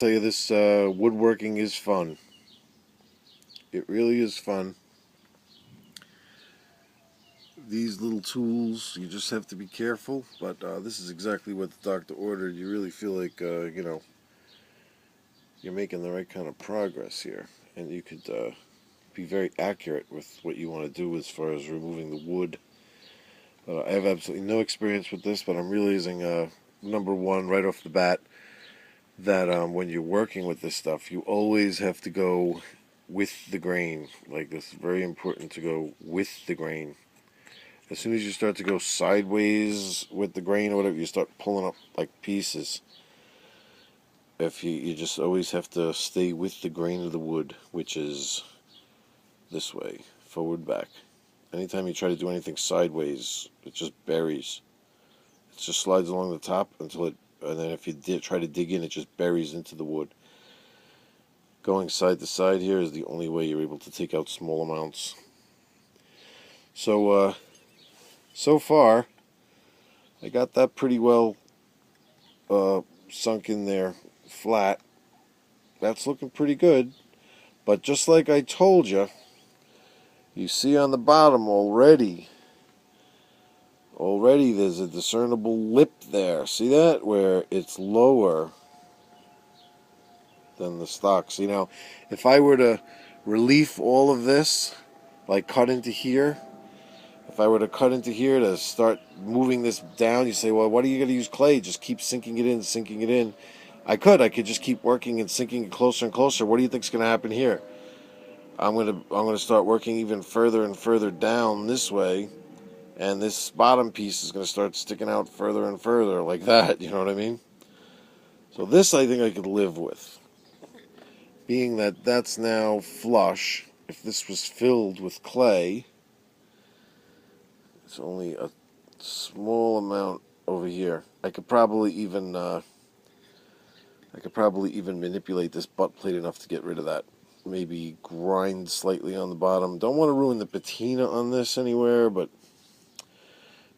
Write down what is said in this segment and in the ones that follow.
Tell you this woodworking is fun. It really is fun. These little tools, you just have to be careful, but this is exactly what the doctor ordered. You really feel like, you're making the right kind of progress here, and you could be very accurate with what you want to do as far as removing the wood. I have absolutely no experience with this, but I'm realizing, number one, right off the bat, that when you're working with this stuff, you always have to go with the grain. Like, this is very important to go with the grain. As soon as you start to go sideways with the grain or whatever, you start pulling up like pieces. If you just always have to stay with the grain of the wood, which is this way, forward, back. Anytime you try to do anything sideways, it just buries. It just slides along the top until it, and then if you try to dig in, it just buries into the wood. Going side to side here is the only way you're able to take out small amounts. So, so far, I got that pretty well sunk in there flat. That's looking pretty good. But just like I told you, you see on the bottom already there's a discernible lip there. See that? Where it's lower than the stock. See, now, if I were to relief all of this, like cut into here, if I were to cut into here to start moving this down, you say, well, what are you going to use clay? Just keep sinking it in, sinking it in. I could just keep working and sinking it closer and closer. What do you think's going to happen here? I'm going to start working even further and further down this way, and this bottom piece is going to start sticking out further and further like that, you know what I mean? So this I think I could live with. Being that that's now flush, if this was filled with clay, it's only a small amount over here. I could probably even manipulate this butt plate enough to get rid of that. Maybe grind slightly on the bottom. Don't want to ruin the patina on this anywhere, but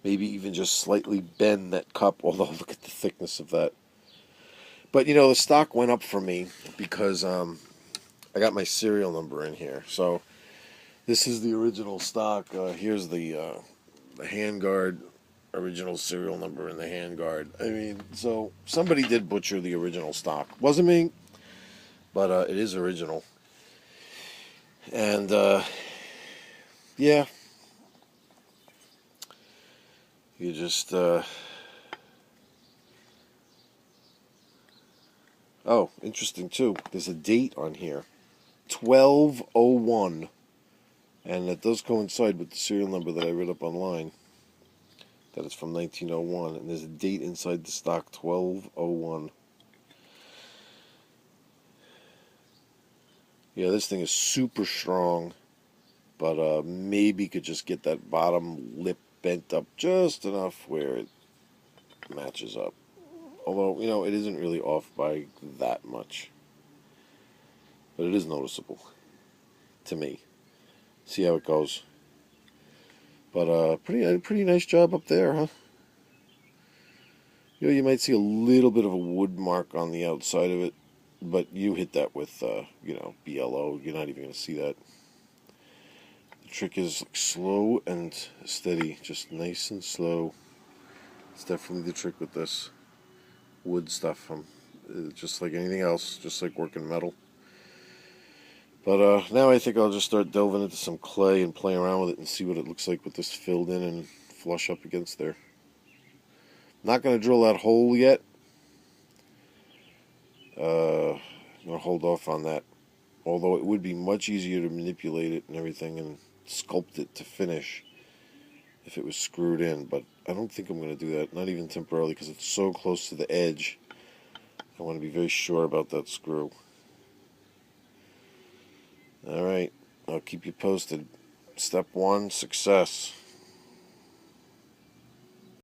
maybe even just slightly bend that cup, although look at the thickness of that. But, the stock went up for me because I got my serial number in here. So this is the original stock. Here's the handguard original serial number in the handguard. I mean, so somebody did butcher the original stock. Wasn't me, but it is original. And, yeah, you just, oh, interesting too, there's a date on here, 1201, and that does coincide with the serial number that I read up online, that it's from 1901, and there's a date inside the stock, 1201. Yeah, this thing is super strong, but maybe could just get that bottom lip bent up just enough where it matches up. Although, it isn't really off by that much. But it is noticeable to me. See how it goes. But pretty nice job up there, huh? You might see a little bit of a wood mark on the outside of it, but you hit that with, BLO. You're not even going to see that. The trick is slow and steady, just nice and slow. It's definitely the trick with this wood stuff. Just like anything else, just like working metal. But now I think I'll just start delving into some clay and play around with it and see what it looks like with this filled in and flush up against there. Not going to drill that hole yet. I'm going to hold off on that. Although it would be much easier to manipulate it and everything and sculpt it to finish if it was screwed in. But I don't think I'm going to do that, not even temporarily, because it's so close to the edge. I want to be very sure about that screw. Alright, I'll keep you posted. Step 1, success.